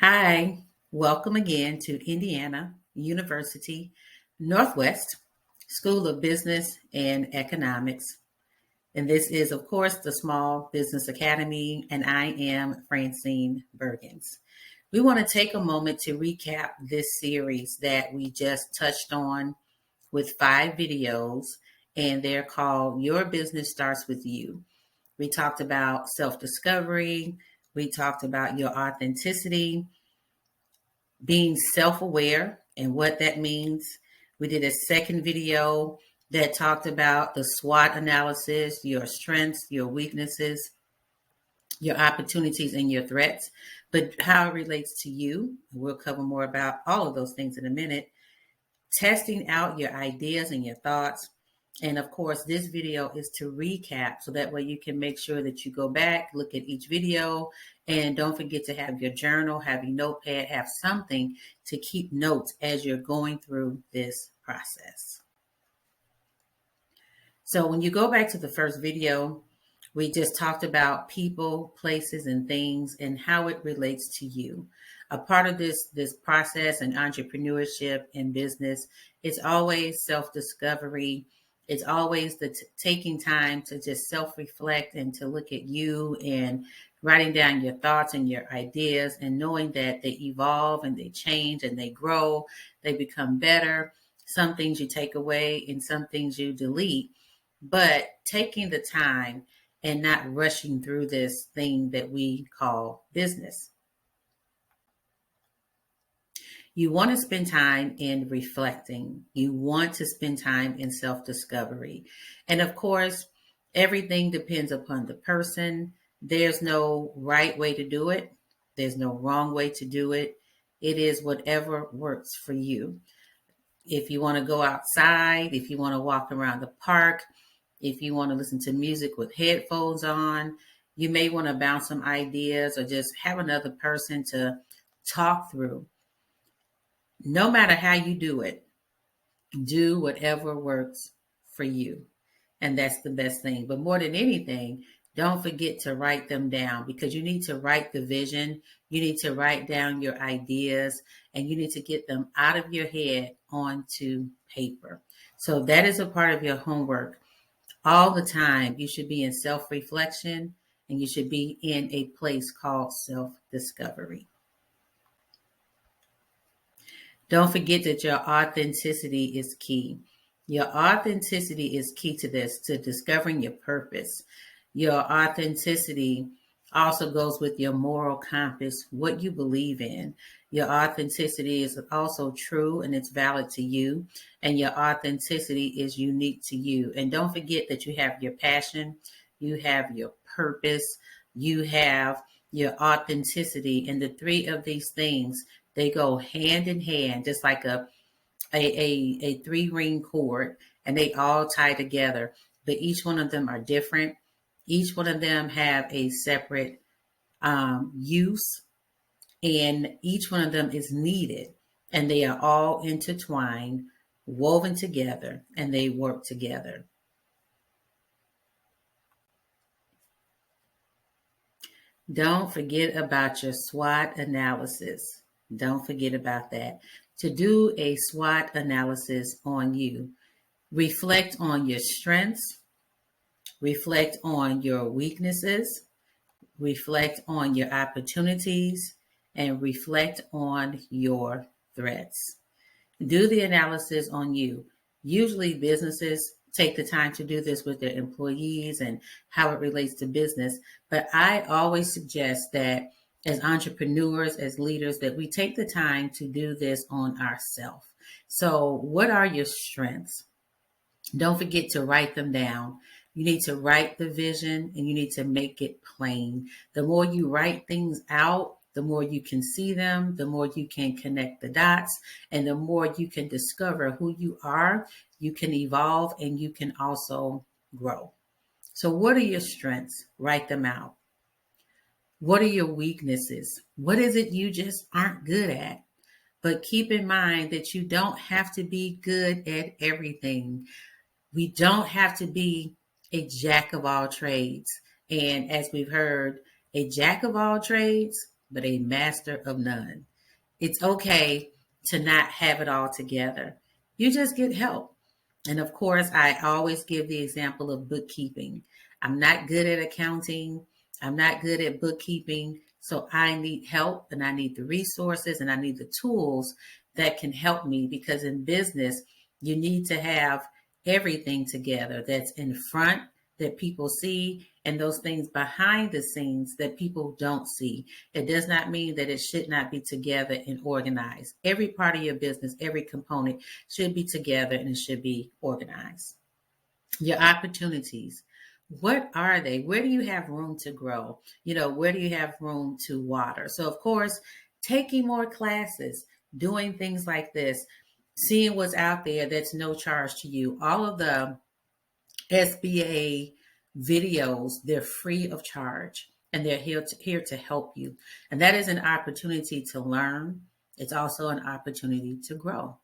Hi, welcome again to Indiana University Northwest School of Business and Economics. And this is, of course, the Small Business Academy, and I am Francine Birgans. We want to take a moment to recap this series that we just touched on with 5 videos, and they're called Your Business Starts With You. We talked about self-discovery. We talked about your authenticity, being self-aware and what that means. We did a second video that talked about the SWOT analysis, your strengths, your weaknesses, your opportunities, and your threats, but how it relates to you. We'll cover more about all of those things in a minute. Testing out your ideas and your thoughts. And of course, this video is to recap so that way you can make sure that you go back, look at each video, and don't forget to have your journal, have your notepad, have something to keep notes as you're going through this process. So when you go back to the first video, we just talked about people, places, and things and how it relates to you. A part of this process in entrepreneurship and business is always self-discovery. It's always the taking time to just self-reflect and to look at you and writing down your thoughts and your ideas and knowing that they evolve and they change and they grow, they become better. Some things you take away and some things you delete, but taking the time and not rushing through this thing that we call business. You want to spend time in reflecting. You want to spend time in self-discovery. And of course, everything depends upon the person. There's no right way to do it. There's no wrong way to do it. It is whatever works for you. If you want to go outside, if you want to walk around the park, if you want to listen to music with headphones on, you may want to bounce some ideas or just have another person to talk through. No matter how you do it, do whatever works for you. And that's the best thing. But more than anything, don't forget to write them down because you need to write the vision. You need to write down your ideas and you need to get them out of your head onto paper. So that is a part of your homework. All the time, you should be in self-reflection and you should be in a place called self-discovery. Don't forget that your authenticity is key. Your authenticity is key to this, to discovering your purpose. Your authenticity also goes with your moral compass, what you believe in. Your authenticity is also true and it's valid to you. And your authenticity is unique to you. And don't forget that you have your passion, you have your purpose, you have your authenticity. And the three of these things, they go hand in hand, just like a 3-ring cord, and they all tie together. But each one of them are different. Each one of them have a separate use, and each one of them is needed. And they are all intertwined, woven together, and they work together. Don't forget about your SWOT analysis. Don't forget about that. To do a SWOT analysis on you, reflect on your strengths, reflect on your weaknesses, reflect on your opportunities, and reflect on your threats. Do the analysis on you. Usually businesses take the time to do this with their employees and how it relates to business. But I always suggest that as entrepreneurs, as leaders, that we take the time to do this on ourselves. So what are your strengths? Don't forget to write them down. You need to write the vision and you need to make it plain. The more you write things out, the more you can see them, the more you can connect the dots, and the more you can discover who you are, you can evolve, and you can also grow. So what are your strengths? Write them out. What are your weaknesses? What is it you just aren't good at? But keep in mind that you don't have to be good at everything. We don't have to be a jack of all trades. And as we've heard, a jack of all trades but a master of none. It's okay to not have it all together. You just get help. And of course, I always give the example of bookkeeping. I'm not good at accounting. I'm not good at bookkeeping. So I need help and I need the resources and I need the tools that can help me, because in business, you need to have everything together that's in front, that people see, and those things behind the scenes that people don't see. It does not mean that it should not be together and organized. Every part of your business, every component should be together and it should be organized. Your opportunities. What are they? Where do you have room to grow? Where do you have room to water? So, of course, taking more classes, doing things like this, seeing what's out there that's no charge to you. All of the SBA videos, they're free of charge and they're here to help you. And that is an opportunity to learn. It's also an opportunity to grow.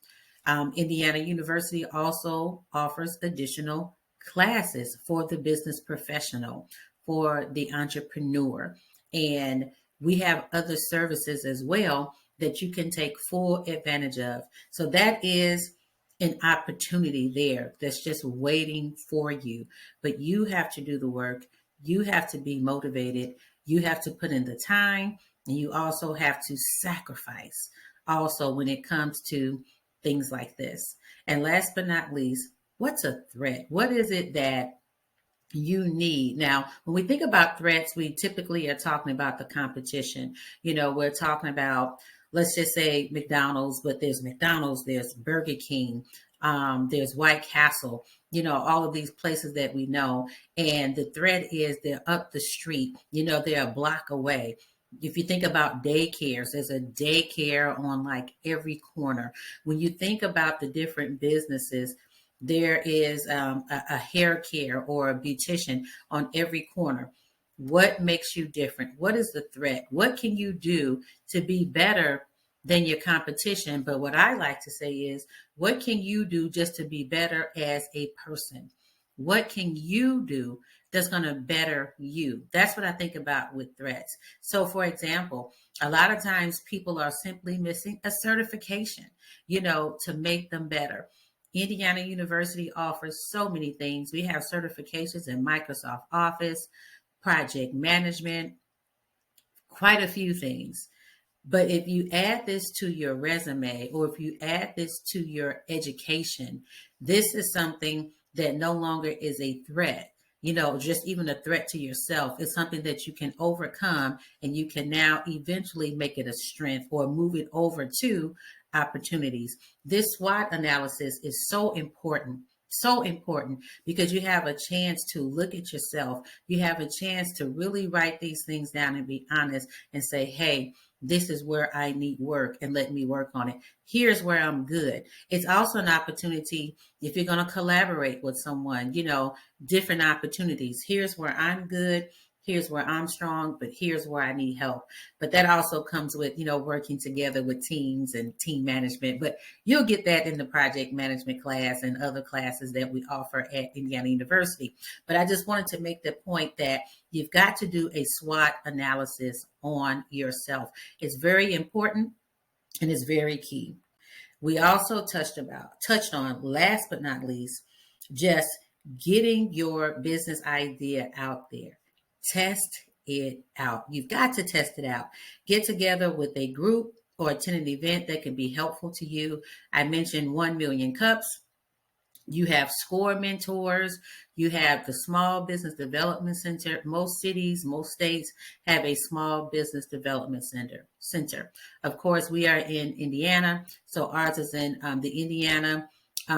Indiana University also offers additional classes for the business professional, for the entrepreneur. And we have other services as well that you can take full advantage of. So that is an opportunity there that's just waiting for you. But you have to do the work. You have to be motivated. You have to put in the time, and you also have to sacrifice also when it comes to things like this. And last but not least, what's a threat? What is it that you need? Now, when we think about threats, we typically are talking about the competition. We're talking about, let's just say McDonald's, but there's McDonald's, there's Burger King, there's White Castle, all of these places that we know. And the threat is they're up the street, they're a block away. If you think about daycares, there's a daycare on like every corner. When you think about the different businesses, there is a hair care or a beautician on every corner. What makes you different? What is the threat? What can you do to be better than your competition? But what I like to say is, what can you do just to be better as a person? What can you do that's going to better you? That's what I think about with threats. So, for example, a lot of times people are simply missing a certification, to make them better. Indiana University offers so many things. We have certifications in Microsoft Office, project management, quite a few things. But if you add this to your resume, or if you add this to your education, this is something that no longer is a threat, just even a threat to yourself. It's something that you can overcome, and you can now eventually make it a strength or move it over to opportunities. This SWOT analysis is so important. So important, because you have a chance to look at yourself. You have a chance to really write these things down and be honest and say, hey, this is where I need work, and let me work on it. Here's where I'm good. It's also an opportunity if you're going to collaborate with someone, different opportunities. Here's where I'm good. Here's where I'm strong, but here's where I need help. But that also comes with, working together with teams and team management. But you'll get that in the project management class and other classes that we offer at Indiana University. But I just wanted to make the point that you've got to do a SWOT analysis on yourself. It's very important and it's very key. We also touched on, last but not least, just getting your business idea out there. Test it out. You've got to test it out. Get together with a group or attend an event that can be helpful to you. I mentioned 1 Million Cups. You have SCORE mentors. You have the Small Business Development Center. Most cities, most states have a Small Business Development Center. Of course, we are in Indiana, so ours is in the Indiana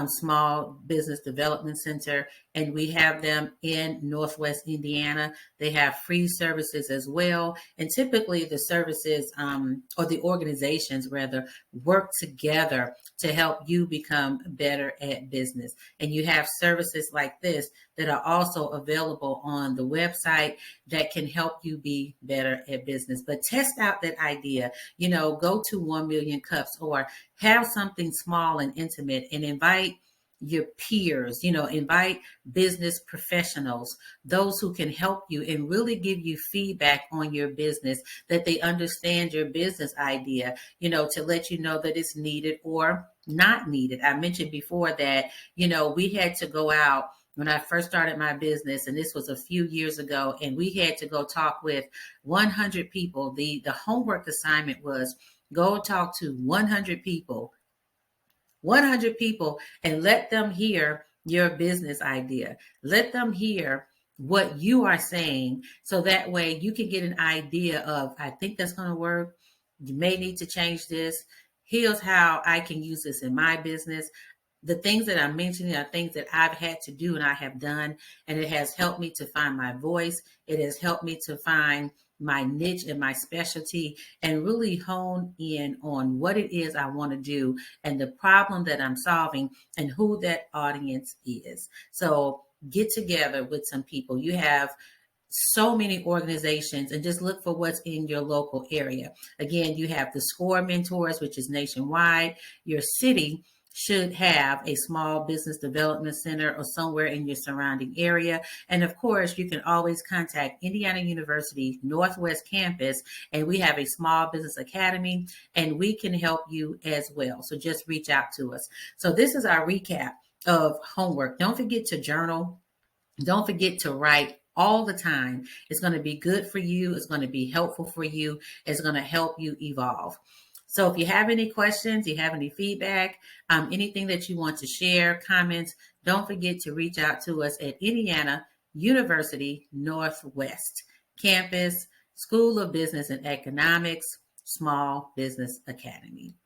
Small Business Development Center, and we have them in Northwest Indiana. They have free services as well, and typically the services or the organizations rather work together to help you become better at business. And you have services like this that are also available on the website that can help you be better at business. But test out that idea, go to 1 Million Cups or have something small and intimate and invite your peers, invite business professionals, those who can help you and really give you feedback on your business, that they understand your business idea, to let you know that it's needed or not needed. I mentioned before that, we had to go out when I first started my business, and this was a few years ago, and we had to go talk with 100 people. The homework assignment was go talk to 100 people, and let them hear your business idea. Let them hear what you are saying, so that way you can get an idea of, I think that's going to work. You may need to change this. Here's how I can use this in my business. The things that I'm mentioning are things that I've had to do and I have done, and it has helped me to find my voice. It has helped me to find my niche and my specialty, and really hone in on what it is I want to do and the problem that I'm solving and who that audience is. So get together with some people. You have so many organizations, and just look for what's in your local area. Again, you have the SCORE mentors, which is nationwide. Your city should have a small business development center or somewhere in your surrounding area. And of course, you can always contact Indiana University Northwest Campus, and we have a small business academy, and we can help you as well. So just reach out to us. So this is our recap of homework. Don't forget to journal. Don't forget to write all the time. It's going to be good for you. It's going to be helpful for you. It's going to help you evolve. So if you have any questions, you have any feedback, anything that you want to share, comments, don't forget to reach out to us at Indiana University Northwest Campus, School of Business and Economics, Small Business Academy.